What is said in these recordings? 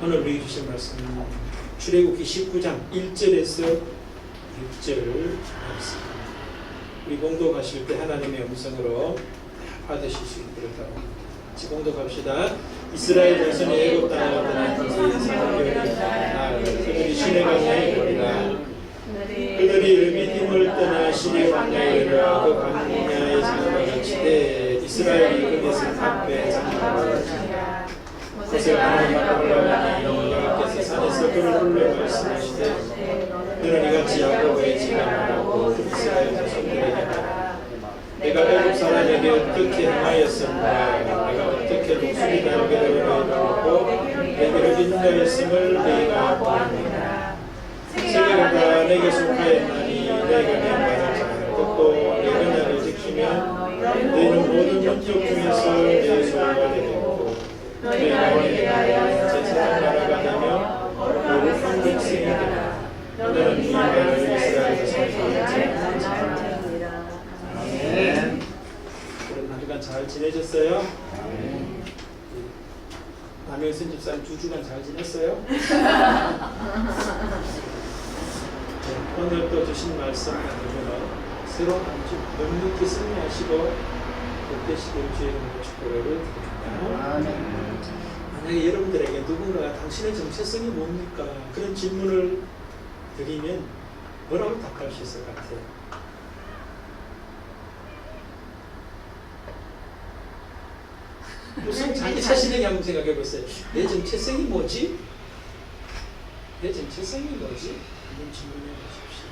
오늘 우리 주신 말씀은 출애굽기 19장 1절에서 6절 말씀. 우리 공독하실 때 하나님의 음성으로 받으실 수 있도록 같이 공독합시다. 이스라엘 자손이 애굽 땅을 떠난 지 3개월이 날 그들이 시내 광야에 이르리라. 그들이 르비딤을 떠나 시내 광야에 이르러 그 광야에 장막을 치되 이스라엘이 거기서 앞에 장막을 치니라. 그래서 하나님 올라가니 여호와께서 산에서 그를 불러 말씀하시되 너는 이같이 야곱의 지가 말하고 이스라엘 자손들에게 말하라. 내가 애굽 사람에게 어떻게 행하였습니까? 내가 어떻게 목소리 날개를 이루었고 내게를 인도했음을 너희가 보았느니라. 세계가 다 내게 속하였나니 내가 내 말을 잘 듣고 내가 나를 지키면 너희는 모든 민족 중에서 내 소유가 되겠고 내가 너희에게 제사를 나아가며 거룩한 백성이 되리라. 너는 이 말을 이스라엘 자손에게 아멘. 그럼 한 주간 잘 지내셨어요? 남영선 집사님 2주간 잘 지냈어요? 오늘 또 주신 말씀 나누면 새로운 한 주 넉넉히 승리하시고 복되시길 주의 이름으로 축복을 드립니다. 만약에 여러분들에게 누군가가 당신의 정체성이 뭡니까? 그런 질문을 드리면 뭐라고 답할 수 있을 것 같아요? 우선 자기 자신에게 한번 생각해 보세요. 내 정체성이 뭐지? 내 정체성이 뭐지? 한번 질문해 보십시오.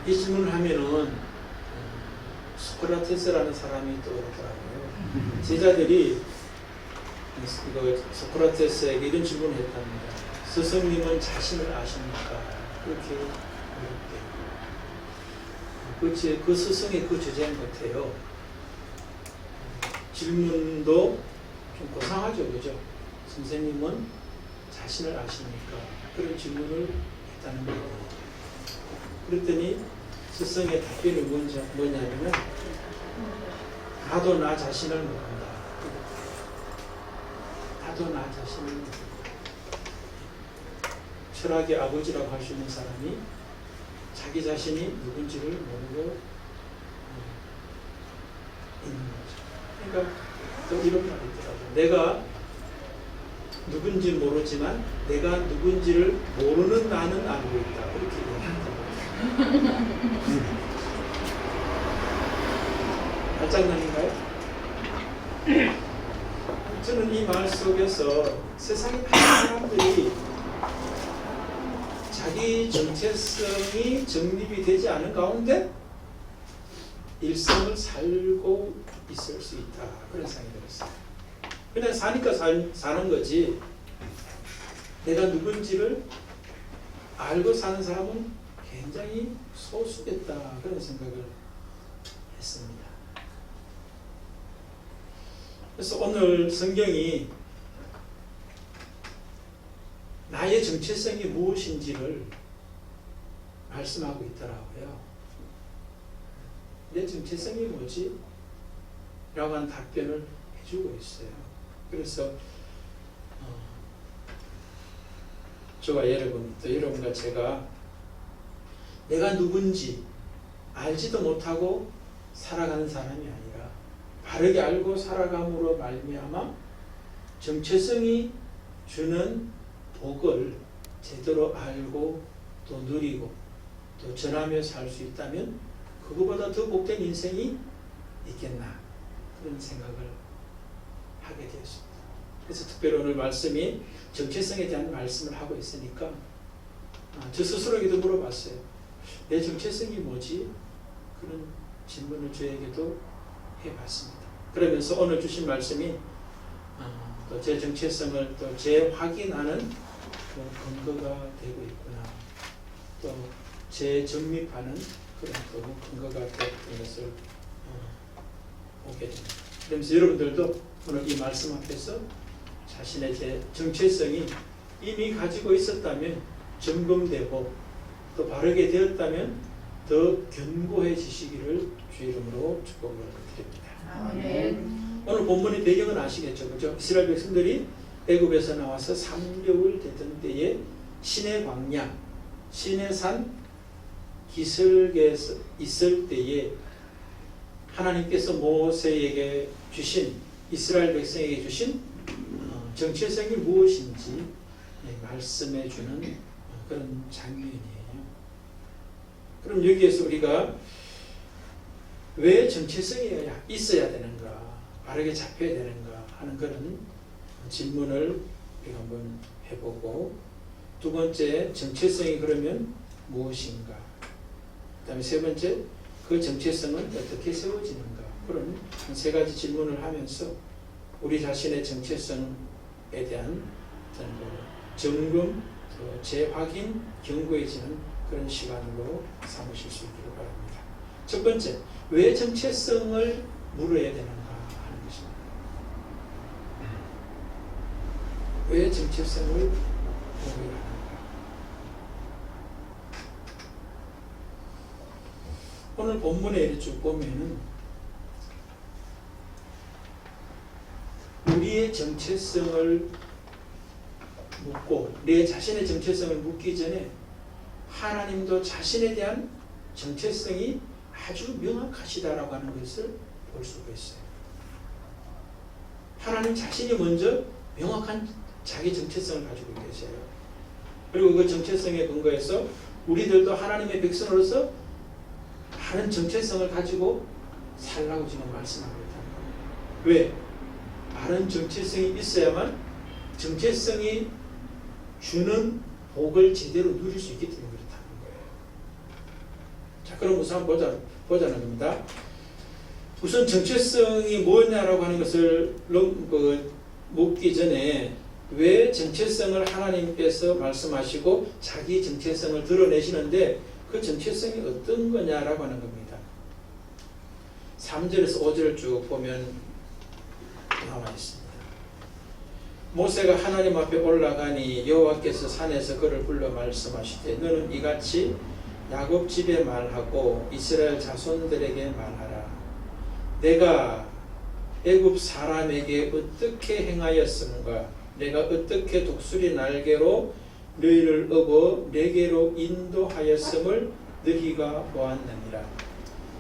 이 질문을 하면은 소크라테스라는 사람이 떠오르더라고요. 제자들이 소크라테스에게 이런 질문을 했답니다. 스승님은 자신을 아십니까? 그렇게 물었대요. 그 스승의 그 주제인 것 같아요. 질문도 좀 고상하죠, 그죠? 선생님은 자신을 아십니까? 그런 질문을 했다는 거예요. 그랬더니 스승의 답변이 뭐냐면 나도 나 자신을 모른다. 나도 나 자신을 모른다. 철학의 아버지라고 할 수 있는 사람이 자기 자신이 누군지를 모르고 있는 거죠. 그러니까 또 이런 말이 있더라고요. 내가 누군지 모르지만 내가 누군지를 모르는 나는 알고 있다. 그렇게 얘기합니다. 발장난인가요? 저는 이 말 속에서 세상의 많은 사람들이 자기 정체성이 정립이 되지 않은 가운데 일생을 살고 있을 수 있다. 그런 생각이 들었어요. 그냥 사니까 사는 거지 내가 누군지를 알고 사는 사람은 굉장히 소수겠다. 그런 생각을 했습니다. 그래서 오늘 성경이 나의 정체성이 무엇인지를 말씀하고 있더라고요. 내 정체성이 뭐지? 라고 하는 답변을 해주고 있어요. 그래서 저와 여러분, 또 여러분과 제가 내가 누군지 알지도 못하고 살아가는 사람이 아니라 바르게 알고 살아감으로 말미암아 정체성이 주는 복을 제대로 알고 또 누리고 또 전하며 살 수 있다면 그거보다 더 복된 인생이 있겠나 그런 생각을 하게 되었습니다. 그래서 특별히 오늘 말씀이 정체성에 대한 말씀을 하고 있으니까 저 스스로에게도 물어봤어요. 내 정체성이 뭐지? 그런 질문을 저에게도 해봤습니다. 그러면서 오늘 주신 말씀이 또 제 정체성을 또 재확인하는 근거가 되고 있구나. 또 재정립하는 그런 또 근거가 되었던 것을 보게 됩니다. 그러면서 여러분들도 오늘 이 말씀 앞에서 자신의 제 정체성이 이미 가지고 있었다면 점검되고 또 바르게 되었다면 더 견고해지시기를 주 이름으로 축복을 드립니다. 아멘. 오늘 본문의 배경은 아시겠죠? 그죠? 이스라엘 백성들이 애굽에서 나와서 3개월 되던 때에 시내 광야, 시내산 기슭에서 있을 때에 하나님께서 모세에게 주신, 이스라엘 백성에게 주신 정체성이 무엇인지 말씀해 주는 그런 장면이에요. 그럼 여기에서 우리가 왜 정체성이 있어야 되는가, 바르게 잡혀야 되는가 하는 그런 질문을 우리가 한번 해보고, 두 번째, 정체성이 그러면 무엇인가, 그 다음에 세 번째, 그 정체성은 어떻게 세워지는가, 그런 세 가지 질문을 하면서 우리 자신의 정체성에 대한 점검, 재확인, 견고해지는 그런 시간으로 삼으실 수 있기를 바랍니다. 첫 번째, 왜 정체성을 물어야 되는가 하는 것입니다. 왜 정체성을 물어야 하는가? 오늘 본문에 쭉 보면은 우리의 정체성을 묻고, 내 자신의 정체성을 묻기 전에 하나님도 자신에 대한 정체성이 아주 명확하시다라고 하는 것을 볼 수가 있어요. 하나님 자신이 먼저 명확한 자기 정체성을 가지고 계세요. 그리고 그 정체성에 근거해서 우리들도 하나님의 백성으로서 다른 정체성을 가지고 살라고 지금 말씀하고 있다는 거예요. 왜? 다른 정체성이 있어야만 정체성이 주는 복을 제대로 누릴 수 있기 때문에 그렇다는 거예요. 자, 그럼 우선 한번 보자는 겁니다. 우선 정체성이 뭐냐라고 하는 것을 묻기 전에 왜 정체성을 하나님께서 말씀하시고 자기 정체성을 드러내시는데 그 정체성이 어떤 거냐라고 하는 겁니다. 3절에서 5절을 쭉 보면 나와 있습니다. 모세가 하나님 앞에 올라가니 여호와께서 산에서 그를 불러 말씀하시되 너는 이같이 야곱 집에 말하고 이스라엘 자손들에게 말하라. 내가 애굽 사람에게 어떻게 행하였음과 내가 어떻게 독수리 날개로 너희를 업어 내게로 인도하였음을 너희가 보았느니라.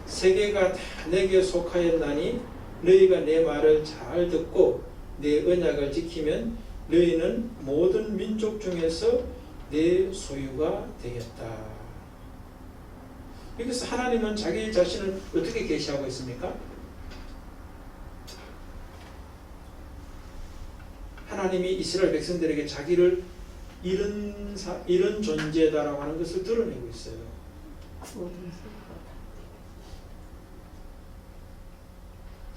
세계가 다 내게 속하였나니 너희가 내 말을 잘 듣고 내 언약을 지키면 너희는 모든 민족 중에서 내 소유가 되겠다. 여기서 하나님은 자기 자신을 어떻게 계시하고 있습니까? 하나님이 이스라엘 백성들에게 자기를 이런 존재다라고 하는 것을 드러내고 있어요.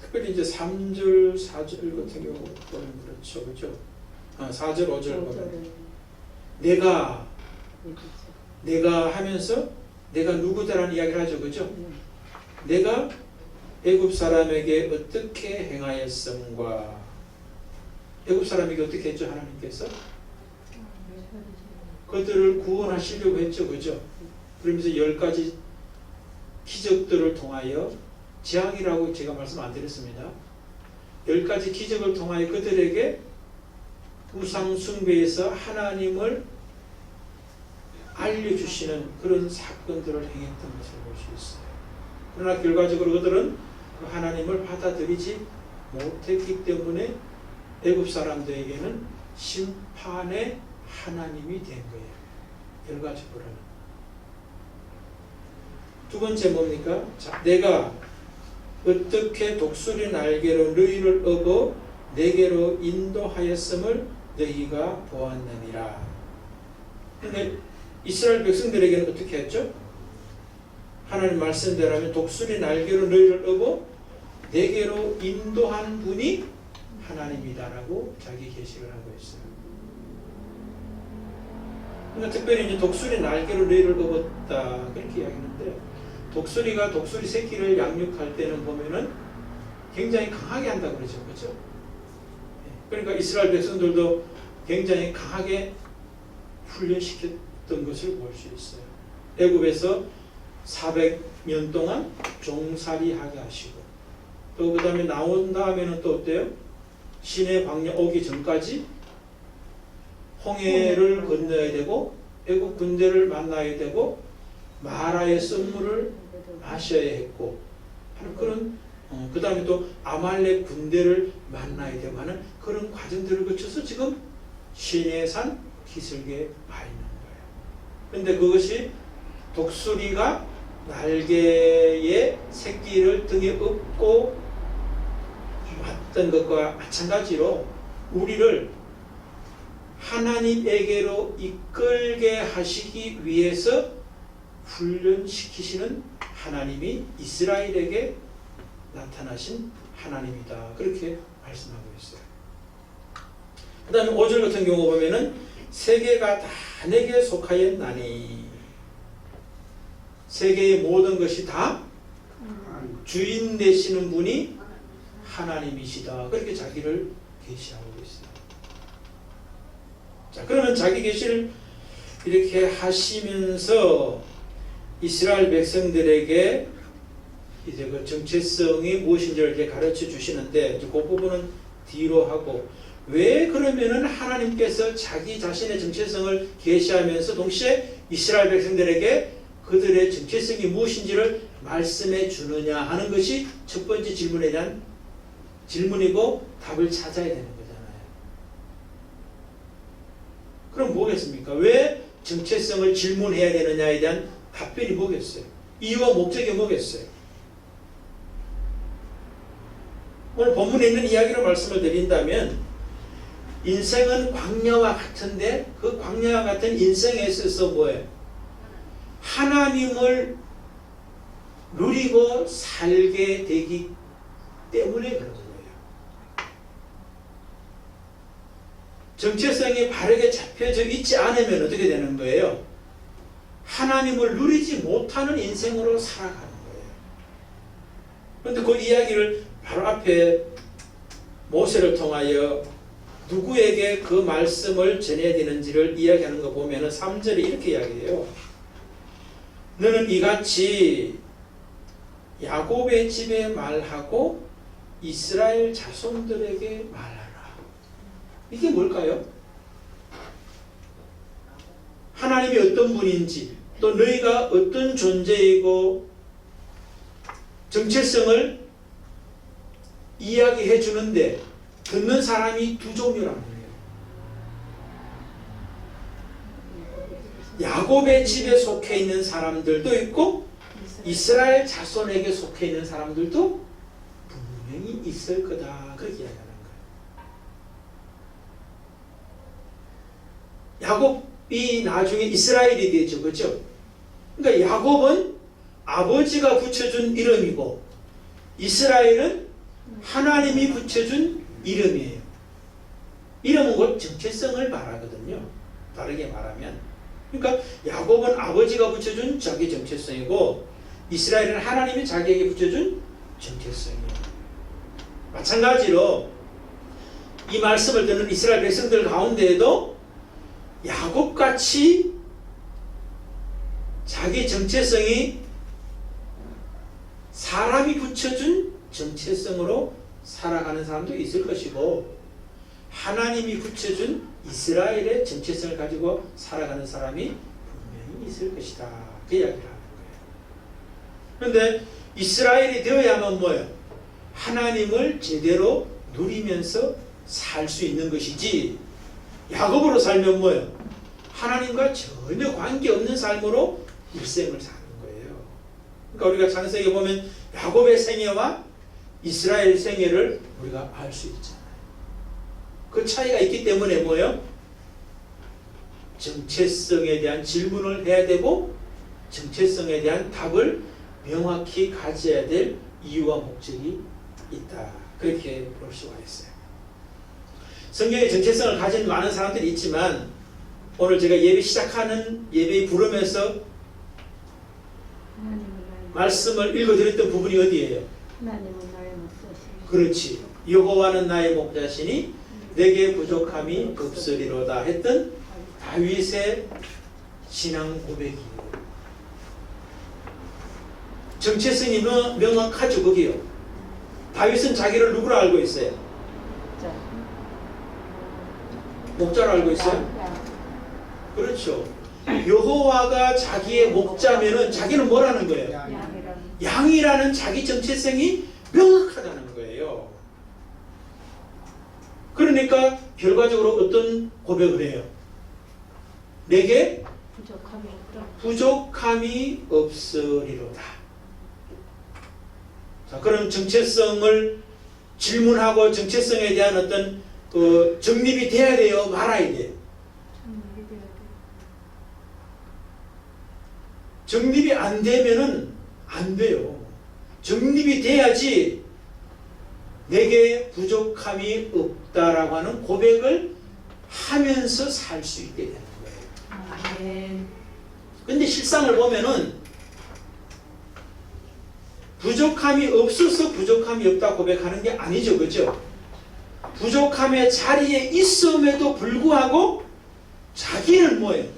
특별히 이제 3절, 4절 같은 경우 보면 그렇죠. 4절, 5절 보면 내가 하면서 내가 누구다라는 이야기를 하죠. 그죠? 내가 애굽 사람에게 어떻게 행하였음과 애굽 사람에게 어떻게 했죠? 하나님께서 그들을 구원하시려고 했죠. 그죠? 그러면서 10가지 기적들을 통하여, 재앙이라고 제가 말씀 안 드렸습니다. 10가지 기적을 통하여 그들에게 우상 숭배에서 하나님을 알려주시는 그런 사건들을 행했던 것을 볼 수 있어요. 그러나 결과적으로 그들은 그 하나님을 받아들이지 못했기 때문에 애굽 사람들에게는 심판의 하나님이 된 거예요. 결과적으로는. 두 번째 뭡니까? 자, 내가 어떻게 독수리 날개로 너희를 업어 내게로 인도하였음을 너희가 보았느니라. 근데 이스라엘 백성들에게는 어떻게 했죠? 하나님 말씀대로라면 독수리 날개로 너희를 업어 내게로 인도한 분이 하나님이다라고 자기 계시를 하고 있어요. 그러니까 특별히 이제 독수리 날개로 너희를 업었다 그렇게 이야기하는데, 독수리가 독수리 새끼를 양육할 때는 보면은 굉장히 강하게 한다고 그러죠. 그렇죠? 그러니까 이스라엘 백성들도 굉장히 강하게 훈련시켰던 것을 볼 수 있어요. 애굽에서 400년 동안 종살이하게 하시고 또 그 다음에 나온 다음에는 또 어때요? 신의 광야 오기 전까지 홍해를 건너야 되고 애국 군대를 만나야 되고 마라의 썰물을 마셔야 했고 하는 그런 그 다음에 또 아말렉 군대를 만나야 되고 하는 그런 과정들을 거쳐서 지금 시내산 기슭에 와 있는 거예요. 그런데 그것이 독수리가 날개에 새끼를 등에 업고 왔던 것과 마찬가지로 우리를 하나님에게로 이끌게 하시기 위해서 훈련시키시는 하나님이 이스라엘에게 나타나신 하나님이다. 그렇게 말씀하고 있어요. 그 다음에 5절 같은 경우 보면은 세계가 다 내게 속하였나니 세계의 모든 것이 다 주인 되시는 분이 하나님이시다. 그렇게 자기를 계시하고 있어요. 자, 그러면 자기 계시를 이렇게 하시면서 이스라엘 백성들에게 이제 그 정체성이 무엇인지를 이제 가르쳐 주시는데 이제 그 부분은 뒤로 하고 왜 그러면은 하나님께서 자기 자신의 정체성을 계시하면서 동시에 이스라엘 백성들에게 그들의 정체성이 무엇인지를 말씀해 주느냐 하는 것이 첫 번째 질문에 대한 질문이고 답을 찾아야 되는 거잖아요. 그럼 뭐겠습니까? 왜 정체성을 질문해야 되느냐에 대한 답변이 뭐겠어요? 이유와 목적이 뭐겠어요? 오늘 본문에 있는 이야기로 말씀을 드린다면 인생은 광야와 같은데 그 광야와 같은 인생에 있어서 뭐예요? 하나님을 누리고 살게 되기 때문에 그런 거예요. 정체성이 바르게 잡혀져 있지 않으면 어떻게 되는 거예요? 하나님을 누리지 못하는 인생으로 살아가는 거예요. 그런데 그 이야기를 바로 앞에 모세를 통하여 누구에게 그 말씀을 전해야 되는지를 이야기하는 거 보면 3절에 이렇게 이야기해요. 너는 이같이 야곱의 집에 말하고 이스라엘 자손들에게 말하라. 이게 뭘까요? 하나님이 어떤 분인지 또 너희가 어떤 존재이고 정체성을 이야기해 주는데 듣는 사람이 두 종류라는 거예요. 야곱의 집에 속해 있는 사람들도 있고 이스라엘 자손에게 속해 있는 사람들도 분명히 있을 거다. 그렇게 이야기하는 거예요. 야곱이 나중에 이스라엘이 되죠. 그렇죠? 그러니까 야곱은 아버지가 붙여준 이름이고 이스라엘은 하나님이 붙여준 이름이에요. 이름은 곧 정체성을 말하거든요. 다르게 말하면. 그러니까 야곱은 아버지가 붙여준 자기 정체성이고 이스라엘은 하나님이 자기에게 붙여준 정체성이에요. 마찬가지로 이 말씀을 듣는 이스라엘 백성들 가운데에도 야곱같이 자기 정체성이 사람이 붙여준 정체성으로 살아가는 사람도 있을 것이고 하나님이 붙여준 이스라엘의 정체성을 가지고 살아가는 사람이 분명히 있을 것이다. 그 이야기를 하는 거예요. 그런데 이스라엘이 되어야만 뭐예요? 하나님을 제대로 누리면서 살 수 있는 것이지 야곱으로 살면 뭐예요? 하나님과 전혀 관계없는 삶으로 일생을 사는 거예요. 그러니까 우리가 창세기에 보면 야곱의 생애와 이스라엘 생애를 우리가 알 수 있잖아요. 그 차이가 있기 때문에 뭐예요? 정체성에 대한 질문을 해야 되고 정체성에 대한 답을 명확히 가져야 될 이유와 목적이 있다. 그렇게 볼 수가 있어요. 성경에 정체성을 가진 많은 사람들이 있지만 오늘 제가 예배 시작하는 예배 부르면서 말씀을 읽어드렸던 부분이 어디예요? 하나님은 나의 목자시니. 그렇지. 여호와는 나의 목자시니 내게 부족함이 없으리로다 했던 다윗의 신앙 고백이에요. 정체성이 명확하죠. 거기요. 다윗은 자기를 누구로 알고 있어요? 자, 목자로 알고 있어요? 그렇죠. 여호와가 자기의 목자면은 자기는 뭐라는 거예요? 양이란 양이라는 자기 정체성이 명확하다는 거예요. 그러니까 결과적으로 어떤 고백을 해요? 내게 부족함이 없다. 부족함이 없으리로다. 자, 그럼 정체성을 질문하고 정체성에 대한 어떤 정립이 돼야 돼요? 말아야 돼요? 정립이 안 되면은 안 돼요. 정립이 돼야지 내게 부족함이 없다라고 하는 고백을 하면서 살 수 있게 되는 거예요. 아멘. 근데 실상을 보면은 부족함이 없어서 부족함이 없다 고백하는 게 아니죠. 그죠? 부족함의 자리에 있음에도 불구하고 자기는 뭐예요?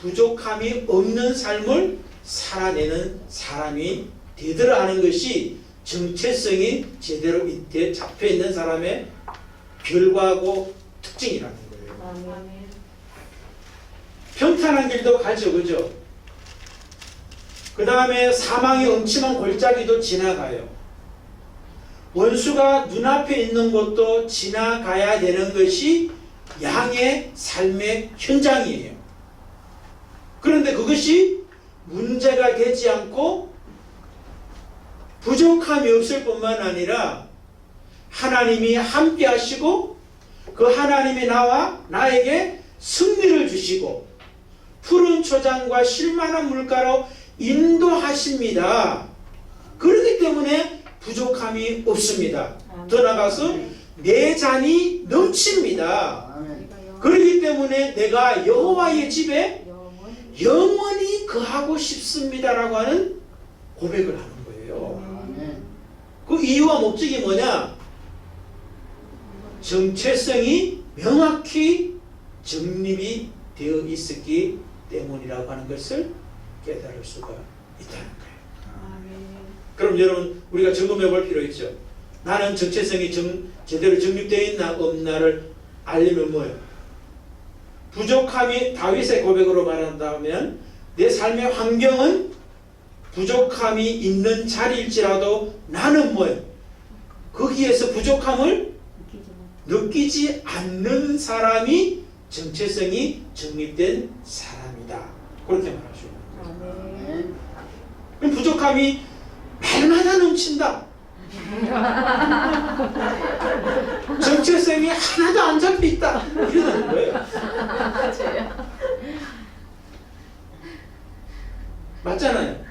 부족함이 없는 삶을 살아내는 사람이 되더라 하는 것이 정체성이 제대로 밑에 잡혀있는 사람의 결과고 특징이라는 거예요. 아멘. 평탄한 길도 가죠. 그죠? 그 다음에 사망의 음침한 골짜기도 지나가요. 원수가 눈앞에 있는 것도 지나가야 되는 것이 양의 삶의 현장이에요. 그런데 그것이 문제가 되지 않고 부족함이 없을 뿐만 아니라 하나님이 함께 하시고 그 하나님이 나에게 승리를 주시고 푸른 초장과 실만한 물가로 인도하십니다. 그렇기 때문에 부족함이 없습니다. 더 나아가서 내 잔이 넘칩니다. 그렇기 때문에 내가 여호와의 집에 영원히 거하고 싶습니다라고 하는 고백을 하는 거예요. 그 이유와 목적이 뭐냐? 정체성이 명확히 정립이 되어 있었기 때문이라고 하는 것을 깨달을 수가 있다는 거예요. 그럼 여러분 우리가 점검해 볼 필요 있죠. 나는 정체성이 제대로 정립되어 있나 없나를 알려면 뭐예요? 부족함이 다윗의 고백으로 말한다면 내 삶의 환경은 부족함이 있는 자리일지라도 나는 뭐예요? 거기에서 부족함을 느끼지 않는 사람이 정체성이 정립된 사람이다. 그렇게 말하죠. 그럼 부족함이 날마다 넘친다. 정체성이 하나도 안 잡혀있다. 이러는 거예요. 맞아요. 맞잖아요.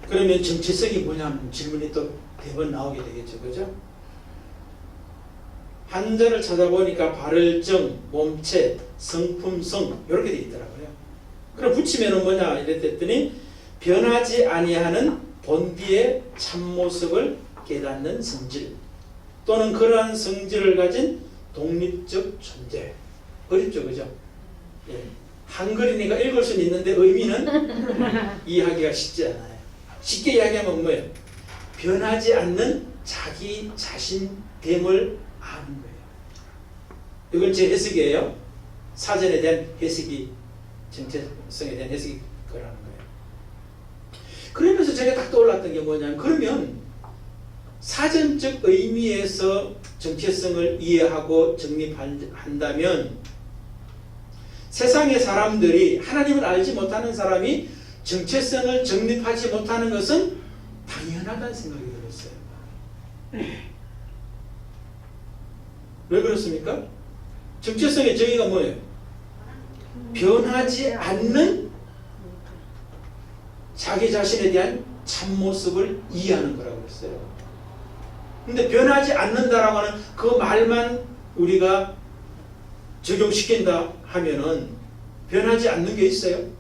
그러면 정체성이 뭐냐는 질문이 또 대번 나오게 되겠죠. 그죠? 한자를 찾아보니까 발을정, 몸체, 성품성 이렇게 되어 있더라고요. 그럼 붙이면은 뭐냐 이랬더니 변하지 아니하는 본디의 참모습을 깨닫는 성질 또는 그러한 성질을 가진 독립적 존재. 어렵죠, 그죠? 예. 한글이니까 읽을 수는 있는데 의미는 이해하기가 쉽지 않아요. 쉽게 이야기하면 뭐예요? 변하지 않는 자기 자신됨을 아는 거예요. 이건 제 해석이에요. 사전에 대한 해석이 정체성에 대한 해석이 그라는 거예요. 그러면서 제가 딱 떠올랐던 게 뭐냐면 그러면 사전적 의미에서 정체성을 이해하고 정립한다면 세상의 사람들이 하나님을 알지 못하는 사람이 정체성을 정립하지 못하는 것은 당연하다는 생각이 들었어요. 왜 그렇습니까? 정체성의 정의가 뭐예요? 변하지 않는 자기 자신에 대한 참모습을 이해하는 거라고 했어요. 근데 변하지 않는다라고 하는 그 말만 우리가 적용시킨다 하면은 변하지 않는 게 있어요?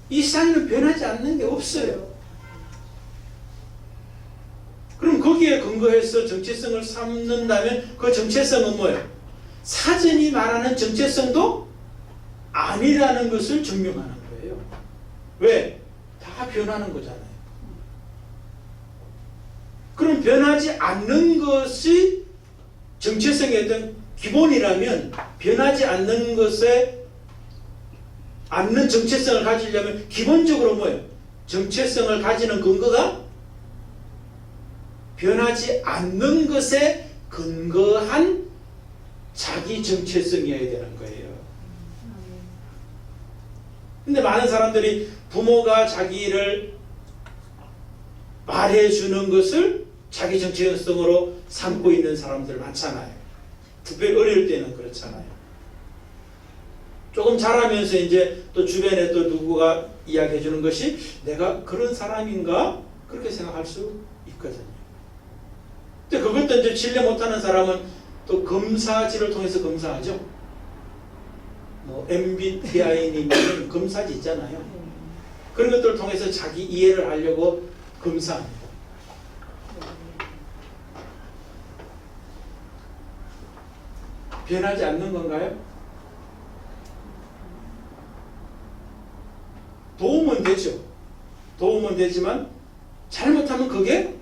이 세상에는 변하지 않는 게 없어요. 그럼 거기에 근거해서 정체성을 삼는다면 그 정체성은 뭐예요? 사전이 말하는 정체성도 아니라는 것을 증명하는 거예요. 왜? 다 변하는 거잖아요. 그럼 변하지 않는 것이 정체성의 어떤 기본이라면 변하지 않는 것에 않는 정체성을 가지려면 기본적으로 뭐예요? 정체성을 가지는 근거가 변하지 않는 것에 근거한 자기 정체성이어야 되는 거예요. 근데 많은 사람들이 부모가 자기를 말해주는 것을 자기 정체성으로 삼고 있는 사람들 많잖아요. 특별히 어릴 때는 그렇잖아요. 조금 자라면서 이제 또 주변에 또 누구가 이야기해 주는 것이 내가 그런 사람인가? 그렇게 생각할 수 있거든요. 근데 그것도 이제 신뢰 못하는 사람은 또 검사지를 통해서 검사하죠. 뭐 MBTI님은 검사지 있잖아요. 그런 것들을 통해서 자기 이해를 하려고 검사합니다. 변하지 않는 건가요? 도움은 되죠. 도움은 되지만 잘못하면 그게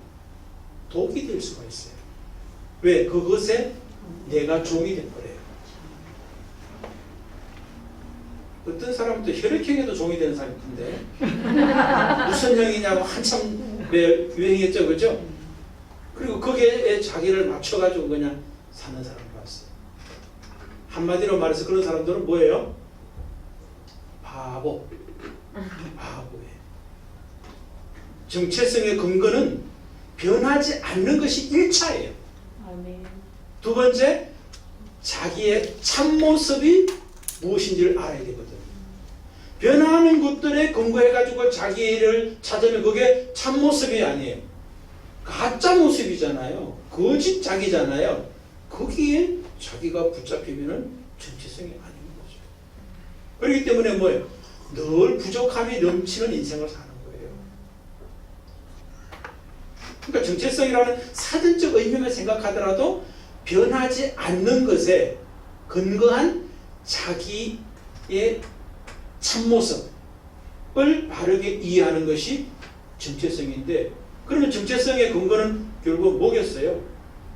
독이 될 수가 있어요. 왜? 그것에 내가 종이 돼버려요. 어떤 사람은 또 혈액형에도 종이 되는 사람이 있던데 무슨 형이냐고 한참 유행했죠. 그죠? 그리고 거기에 자기를 맞춰가지고 그냥 사는 사람을 봤어요. 한마디로 말해서 그런 사람들은 뭐예요? 바보. 바보예요. 정체성의 근거는 변하지 않는 것이 1차예요. 두 번째, 자기의 참모습이 무엇인지를 알아야 되거든요. 변화하는 것들에 근거해가지고 자기를 찾으면 그게 참모습이 아니에요. 가짜 모습이잖아요. 거짓 자기잖아요. 거기에 자기가 붙잡히면 정체성이 아닌 거죠. 그렇기 때문에 뭐예요? 늘 부족함이 넘치는 인생을 사는 거예요. 그러니까 정체성이라는 사전적 의미만 생각하더라도 변하지 않는 것에 근거한 자기의 참모습을 바르게 이해하는 것이 정체성인데, 그러면 정체성의 근거는 결국 뭐겠어요?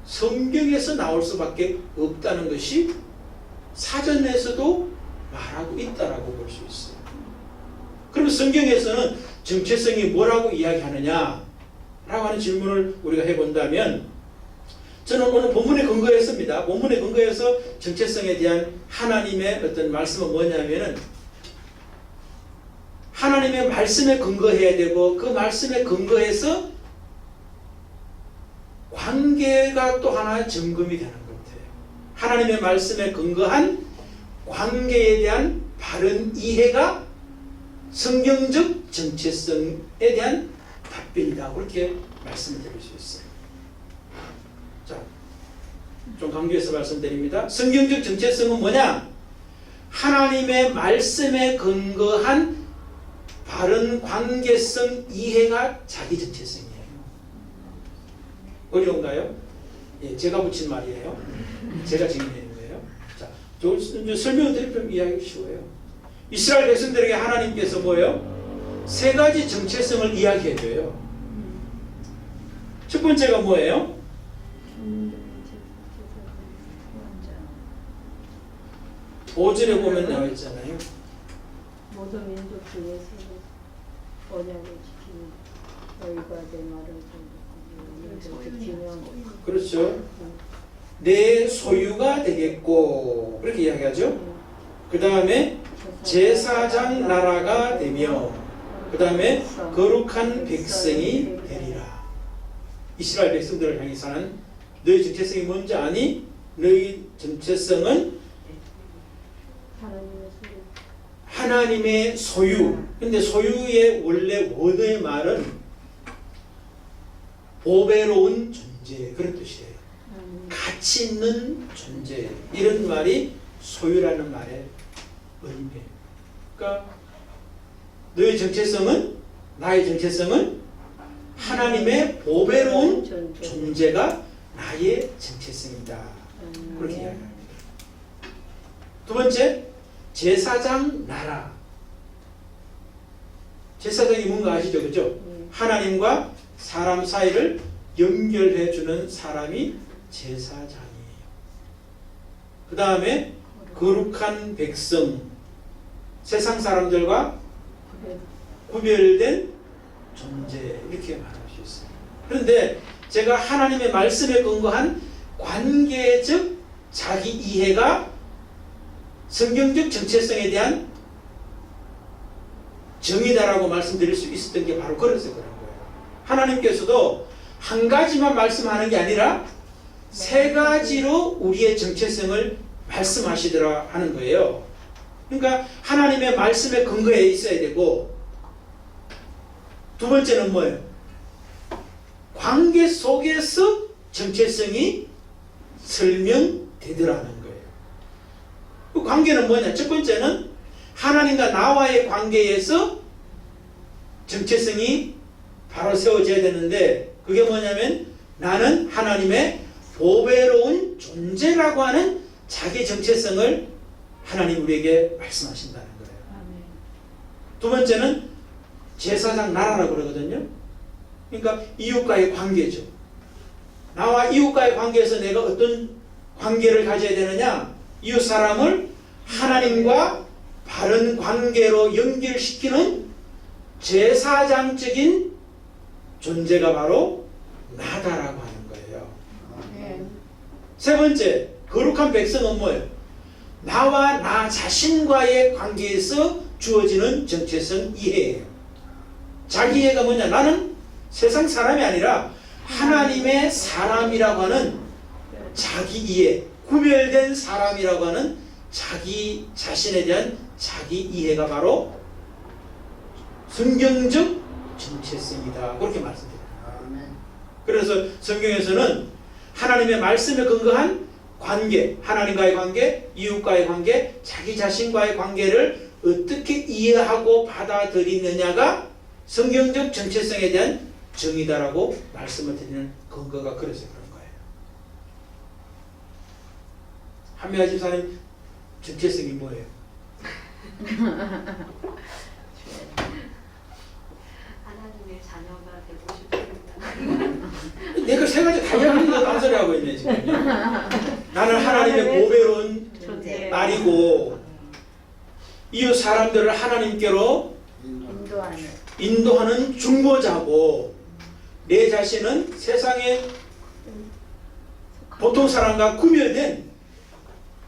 성경에서 나올 수밖에 없다는 것이 사전에서도 말하고 있다라고 볼 수 있어요. 그러면 성경에서는 정체성이 뭐라고 이야기하느냐 라고 하는 질문을 우리가 해본다면, 저는 오늘 본문에 근거했습니다. 본문에 근거해서 정체성에 대한 하나님의 어떤 말씀은 뭐냐면은, 하나님의 말씀에 근거해야 되고 그 말씀에 근거해서 관계가 또 하나 점검이 되는 것 같아요. 하나님의 말씀에 근거한 관계에 대한 바른 이해가 성경적 정체성에 대한 답변이다. 그렇게 말씀을 드릴 수 있어요. 자, 좀 강조해서 말씀드립니다. 성경적 정체성은 뭐냐? 하나님의 말씀에 근거한 바른 관계성 이해가 자기 정체성이에요. 어려운가요? 예, 제가 붙인 말이에요. 제가 정리하는 거예요. 자, 설명을 드리면 이해하기 쉬워요. 이스라엘 백성들에게 하나님께서 뭐예요? 세 가지 정체성을 이야기해줘요. 첫 번째가 뭐예요? 5절에 보면 나와 있잖아요. 모든 민족 중에 언약을 지키는 너희가 내 말을 지키면 그렇죠. 내 소유가 되겠고 그렇게 이야기하죠. 그 다음에 제사장 나라가 되며 그 다음에 거룩한 백성이 되리라. 이스라엘 백성들을 향해서는 너희 정체성이 뭔지 아니? 너희 정체성은 하나님의 소유. 근데 소유의 원래 원어의 말은 보배로운 존재, 그런 뜻이에요. 가치 있는 존재, 이런 말이 소유라는 말의 의미예요. 그러니까 너의 정체성은, 나의 정체성은 하나님의 보배로운 존재가 나의 정체성이다. 그렇게 이야기합니다. 두 번째, 제사장 나라. 제사장이 뭔가 아시죠? 그죠? 하나님과 사람 사이를 연결해 주는 사람이 제사장이에요. 그 다음에 거룩한 백성, 세상 사람들과 구별된 존재, 이렇게 말할 수 있어요. 그런데 제가 하나님의 말씀에 근거한 관계적 자기 이해가 성경적 정체성에 대한 정의다라고 말씀드릴 수 있었던 게 바로 그래서 그런 거예요. 하나님께서도 한 가지만 말씀하는 게 아니라 세 가지로 우리의 정체성을 말씀하시더라 하는 거예요. 그러니까 하나님의 말씀에 근거해 있어야 되고, 두 번째는 뭐예요? 관계 속에서 정체성이 설명되더라는 거예요. 그 관계는 뭐냐? 첫 번째는 하나님과 나와의 관계에서 정체성이 바로 세워져야 되는데, 그게 뭐냐면 나는 하나님의 보배로운 존재라고 하는 자기 정체성을 하나님 우리에게 말씀하신다는 거예요. 두 번째는 제사장 나라라고 그러거든요. 그러니까 이웃과의 관계죠. 나와 이웃과의 관계에서 내가 어떤 관계를 가져야 되느냐? 이웃 사람을 하나님과 바른 관계로 연결시키는 제사장적인 존재가 바로 나다라고 하는 거예요. 세 번째, 거룩한 백성은 뭐예요? 나와 나 자신과의 관계에서 주어지는 정체성 이해예요. 자기 이해가 뭐냐? 나는 세상 사람이 아니라 하나님의 사람이라고 하는 자기 이해, 구별된 사람이라고 하는 자기 자신에 대한 자기 이해가 바로 성경적 정체성이다. 그렇게 말씀드립니다. 그래서 성경에서는 하나님의 말씀에 근거한 관계, 하나님과의 관계, 이웃과의 관계, 자기 자신과의 관계를 어떻게 이해하고 받아들이느냐가 성경적 정체성에 대한 정의다라고 말씀을 드리는 근거가 그래서 그런 거예요. 한미아 집사님 정체성이 뭐예요? 하나님의 자녀가 되고 싶습니다. 내가 세 가지 다 이야기하는데 딴소리 하고 있네 지금. 나는 하나님의 보배로운 존재. 말이고, 이웃 사람들을 하나님께로 인도하는 중보자고, 내 자신은 세상의 보통 사람과 구별된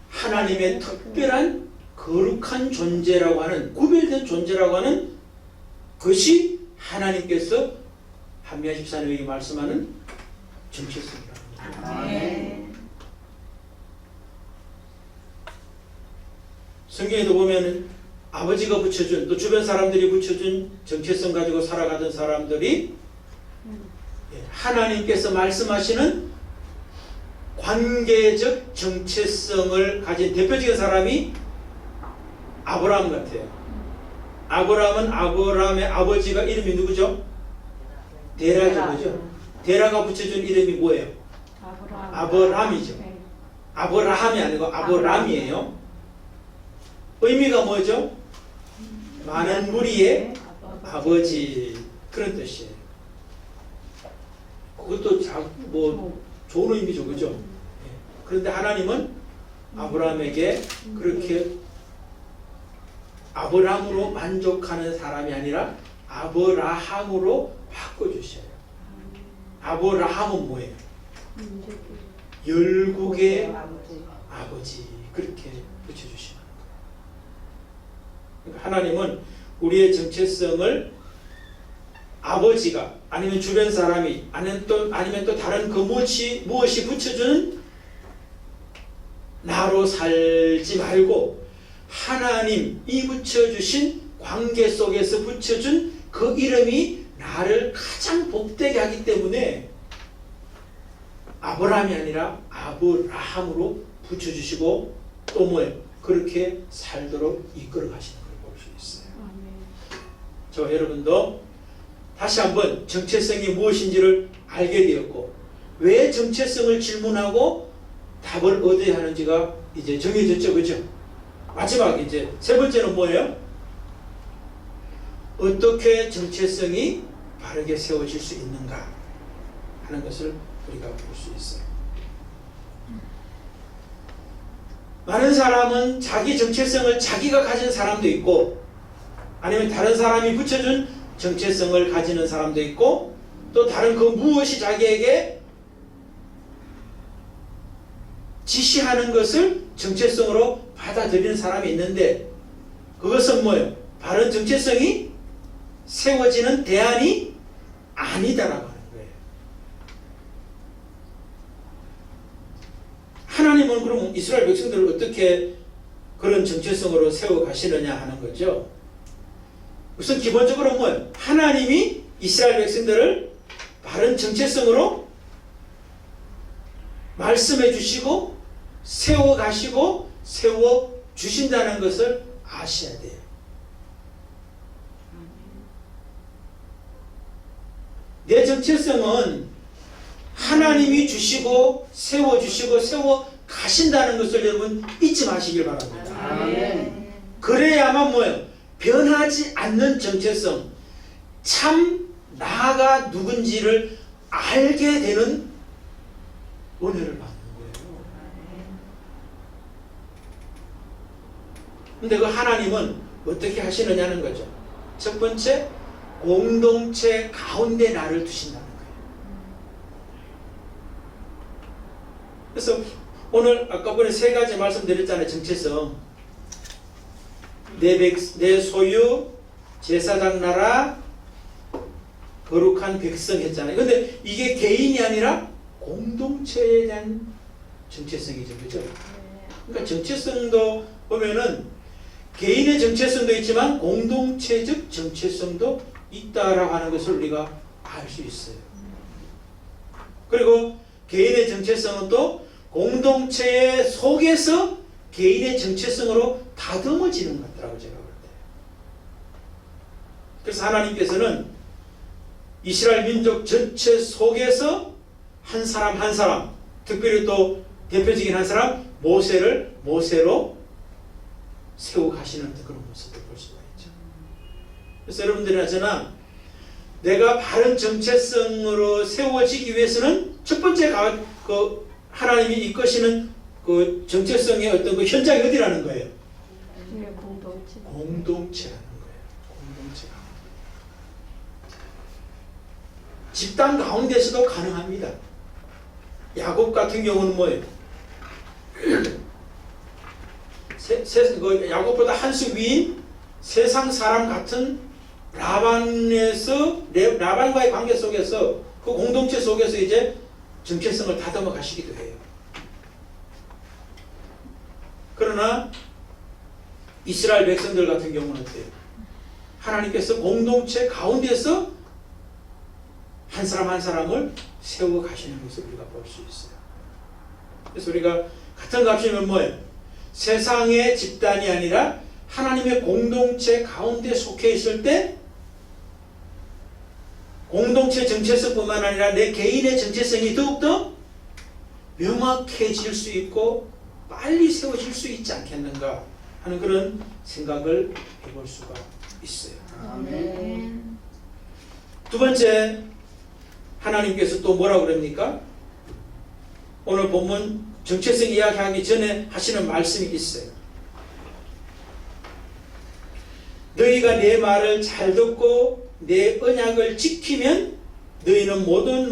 하나님의 특별한 거룩한 존재라고 하는, 구별된 존재라고 하는 것이 하나님께서 한미아 집사님에게 말씀하는 정체성이라는 거예요. 성경에도 보면 아버지가 붙여준, 또 주변 사람들이 붙여준 정체성 가지고 살아가던 사람들이 하나님께서 말씀하시는 관계적 정체성을 가진 대표적인 사람이 아브라함 같아요. 아브라함은 아브라함의 아버지가 이름이 누구죠? 데라죠. 그죠? 데라가 붙여준 이름이 뭐예요? 아브라함이죠. 아브라함이 아니고 아브람이에요. 의미가 뭐죠? 많은 무리의 아버지, 그런 뜻이에요. 그것도 뭐 좋은 의미죠. 그죠? 그런데 하나님은 아브라함에게 그렇게 아브람으로 만족하는 사람이 아니라 아브라함으로 바꿔주셔요. 아브라함은 뭐예요? 열국의 아버지, 그렇게 붙여주시는 거예요. 그러니까 하나님은 우리의 정체성을 아버지가, 아니면 주변 사람이, 아니면 또 다른 그 무엇이 붙여주는 나로 살지 말고 하나님이 붙여주신 관계 속에서 붙여준 그 이름이 나를 가장 복되게 하기 때문에 아브라함이 아니라 아브라함으로 붙여주시고, 또 뭐예요? 그렇게 살도록 이끌어 가시는 걸 볼 수 있어요. 저 여러분도 다시 한번 정체성이 무엇인지를 알게 되었고, 왜 정체성을 질문하고 답을 얻어야 하는지가 이제 정해졌죠. 그죠? 마지막 이제 세 번째는 뭐예요? 어떻게 정체성이 바르게 세워질 수 있는가 하는 것을 우리가 볼 수 있어요. 많은 사람은 자기 정체성을 자기가 가진 사람도 있고 아니면 다른 사람이 붙여준 정체성을 가지는 사람도 있고 또 다른 그 무엇이 자기에게 지시하는 것을 정체성으로 받아들이는 사람이 있는데 그것은 뭐예요? 바른 정체성이 세워지는 대안이 아니다라고 하는 거예요. 하나님은 그럼 이스라엘 백성들을 어떻게 그런 정체성으로 세워가시느냐 하는 거죠. 우선 기본적으로 뭐예요? 하나님이 이스라엘 백성들을 바른 정체성으로 말씀해 주시고 세워가시고 세워주신다는 것을 아셔야 돼요. 내 정체성은 하나님이 주시고 세워주시고 세워가신다는 것을 여러분 잊지 마시길 바랍니다. 아멘. 그래야만 뭐예요? 변하지 않는 정체성, 참 나가 누군지를 알게 되는 은혜를 받는 거예요. 근데 그 하나님은 어떻게 하시느냐는 거죠. 첫 번째, 공동체 가운데 나를 두신다는 거예요. 그래서 오늘 아까 전에 세 가지 말씀드렸잖아요. 정체성. 내 소유, 제사장 나라, 거룩한 백성 했잖아요. 근데 이게 개인이 아니라 공동체에 대한 정체성이죠. 그죠? 그러니까 정체성도 보면은 개인의 정체성도 있지만 공동체적 정체성도 있다라고 하는 것을 우리가 알 수 있어요. 그리고 개인의 정체성은 또 공동체 속에서 개인의 정체성으로 다듬어지는 것 같더라고요. 제가 볼 때. 그래서 하나님께서는 이스라엘 민족 전체 속에서 한 사람 한 사람, 특별히 또 대표적인 한 사람 모세를 모세로 세워가시는 그런 모습을 볼 수가 있죠. 그래서 여러분들이나 저나 내가 바른 정체성으로 세워지기 위해서는 첫 번째 그 하나님이 이끄시는 그 정체성의 어떤 그 현장이 어디라는 거예요? 공동체. 공동체라는 거예요. 공동체가. 집단 가운데서도 가능합니다. 야곱 같은 경우는 뭐예요? 야곱보다 한 수 위인 세상 사람 같은 라반과의 관계 속에서 그 공동체 속에서 이제 정체성을 다듬어 가시기도 해요. 그러나 이스라엘 백성들 같은 경우는 어때요? 하나님께서 공동체 가운데서 한 사람 한 사람을 세워 가시는 것을 우리가 볼 수 있어요. 그래서 우리가 같은 값이면 뭐예요? 세상의 집단이 아니라 하나님의 공동체 가운데 속해 있을 때 공동체 정체성뿐만 아니라 내 개인의 정체성이 더욱더 명확해질 수 있고 빨리 세워질 수 있지 않겠는가 하는 그런 생각을 해볼 수가 있어요. 아멘. 두 번째, 하나님께서 또 뭐라고 그럽니까? 오늘 본문 정체성 이야기하기 전에 하시는 말씀이 있어요. 너희가 내 말을 잘 듣고 내 언약을 지키면 너희는 모든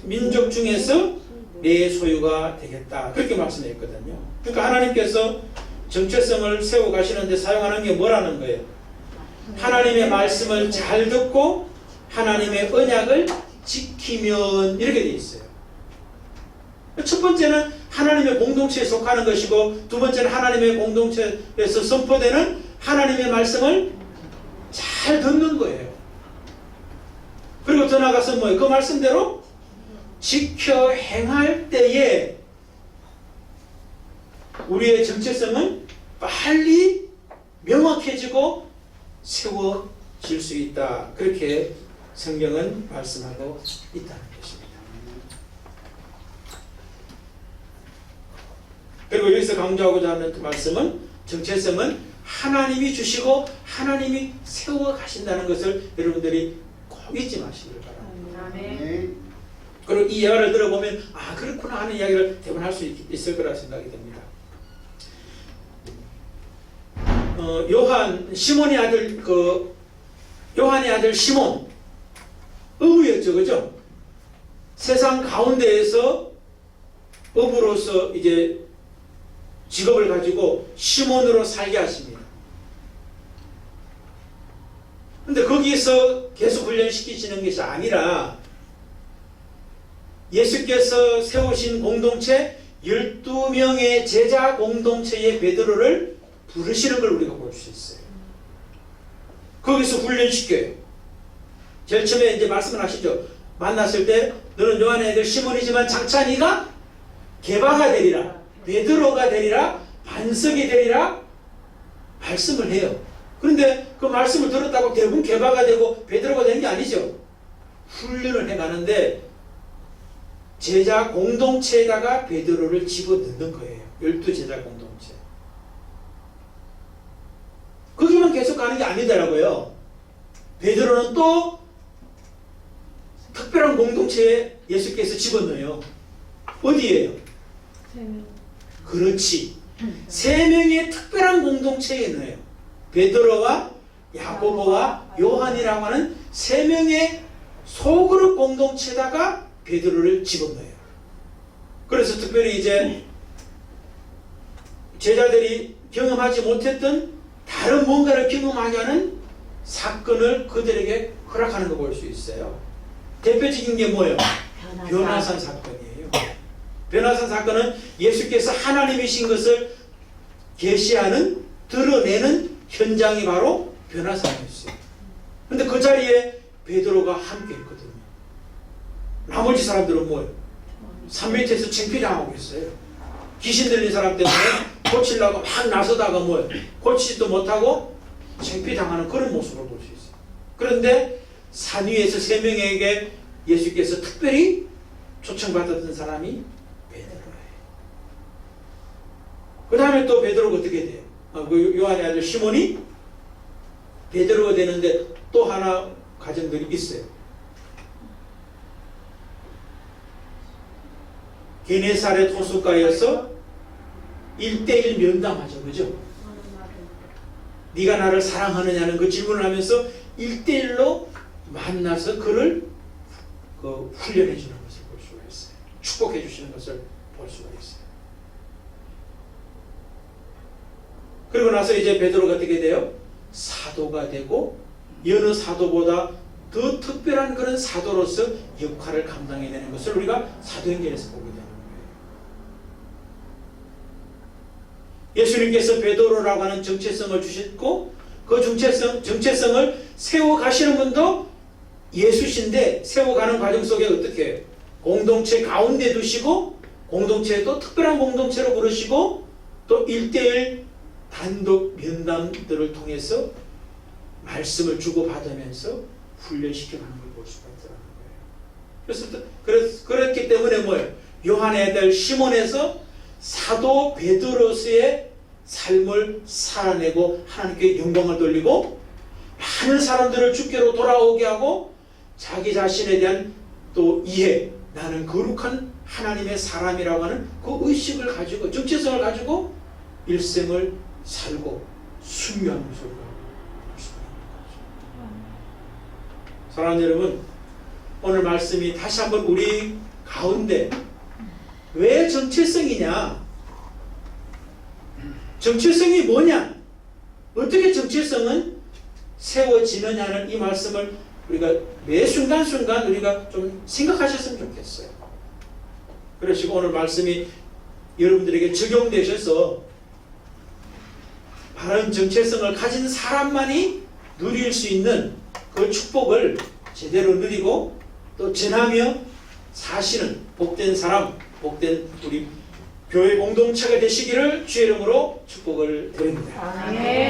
민족 중에서 내 소유가 되겠다. 그렇게 말씀했거든요. 그러니까 하나님께서 정체성을 세워 가시는데 사용하는 게 뭐라는 거예요? 하나님의 말씀을 잘 듣고 하나님의 언약을 지키면 이렇게 돼 있어요. 첫 번째는 하나님의 공동체에 속하는 것이고 두 번째는 하나님의 공동체에서 선포되는 하나님의 말씀을 잘 듣는 거예요. 그리고 더 나아가서 뭐예요? 그 말씀대로 지켜 행할 때에 우리의 정체성은 빨리 명확해지고 세워질 수 있다. 그렇게 성경은 말씀하고 있다는 것입니다. 그리고 여기서 강조하고자 하는 그 말씀은 정체성은 하나님이 주시고 하나님이 세워 가신다는 것을 여러분들이 꼭 잊지 마시길 바랍니다. 아멘. 그리고 이 이야기를 들어보면 아 그렇구나 하는 이야기를 대부분 할 수 있을 거라 생각이 됩니다. 시몬의 아들 요한의 아들 시몬 어부였죠, 그죠? 세상 가운데에서 어부로서 이제 직업을 가지고 시몬으로 살게 하십니다. 근데 거기서 계속 훈련시키시는 것이 아니라 예수께서 세우신 공동체 12명의 제자 공동체의 베드로를 부르시는 걸 우리가 볼 수 있어요. 거기서 훈련시켜요. 제일 처음에 이제 말씀을 하시죠. 만났을 때 너는 요한의 아들 시몬이지만 장차 네가 게바가 되리라, 베드로가 되리라, 반석이 되리라 말씀을 해요. 그런데 그 말씀을 들었다고 대부분 게바가 되고 베드로가 되는 게 아니죠. 훈련을 해가는데 제자 공동체에다가 베드로를 집어넣는 거예요. 12제자 공동체. 거기만 계속 가는 게 아니더라고요. 베드로는 또 특별한 공동체에 예수께서 집어넣어요. 어디예요? 그렇지. 3명의 특별한 공동체에 넣어요. 베드로와 야고보와 요한이라고 하는 3명의 소그룹 공동체에다가 베드로를 집어넣어요. 그래서 특별히 이제 제자들이 경험하지 못했던 다른 뭔가를 경험하게 하는 사건을 그들에게 허락하는 거 볼 수 있어요. 대표적인 게 뭐예요? 변화산 사건이에요. 변화산 사건은 예수께서 하나님이신 것을 계시하는, 드러내는 현장이 바로 변화산이었어요. 그런데 그 자리에 베드로가 함께 있거든요. 나머지 사람들은 뭐예요? 산 밑에서 창피당하고 있어요. 귀신 들린 사람 때문에 고치려고 막 나서다가 뭐예요? 고치지도 못하고 창피당하는 그런 모습을 볼 수 있어요. 그런데 산 위에서 3명에게 예수께서 특별히 초청받았던 사람이 베드로예요. 그 다음에 또 베드로가 어떻게 돼요? 그 요한의 아들 시몬이 베드로가 되는데 또 하나 과정들이 있어요. 게네사렛 호숫가에서 1대1 면담하죠. 그죠? 네가 나를 사랑하느냐는 그 질문을 하면서 1대1로 만나서 그를 훈련해 주는 것을 볼 수가 있어요. 축복해 주시는 것을 볼 수가 있어요. 그리고 나서 이제 베드로가 어떻게 돼요? 사도가 되고 여느 사도보다 더 특별한 그런 사도로서 역할을 감당해야 되는 것을 우리가 사도행전에서 보게 되는 거예요. 예수님께서 베드로라고 하는 정체성을 주셨고 그 정체성을 세워가시는 분도 예수신데 세워가는 과정 속에 어떻게 해요? 공동체 가운데 두시고 공동체에도 특별한 공동체로 부르시고 또 1대1 단독 면담들을 통해서 말씀을 주고받으면서 훈련시켜가는 걸 볼 수가 있더라는 거예요. 그래서 그렇기 때문에 뭐예요? 요한의 아들 시몬에서 사도 베드로스의 삶을 살아내고 하나님께 영광을 돌리고 많은 사람들을 주께로 돌아오게 하고 자기 자신에 대한 또 이해, 나는 거룩한 하나님의 사람이라고 하는 그 의식을 가지고 정체성을 가지고 일생을 살고 순교하는 모습을 볼 수가 있는 거죠. 사랑하는 여러분, 오늘 말씀이 다시 한번 우리 가운데 왜 정체성이냐? 정체성이 뭐냐? 어떻게 정체성은 세워지느냐는 이 말씀을 우리가 매 순간순간 우리가 좀 생각하셨으면 좋겠어요. 그러시고 오늘 말씀이 여러분들에게 적용되셔서 바른 정체성을 가진 사람만이 누릴 수 있는 그 축복을 제대로 누리고 또 전하며 사시는 복된 사람, 복된 우리 교회 공동체가 되시기를 주의 이름으로 축복을 드립니다. 아멘.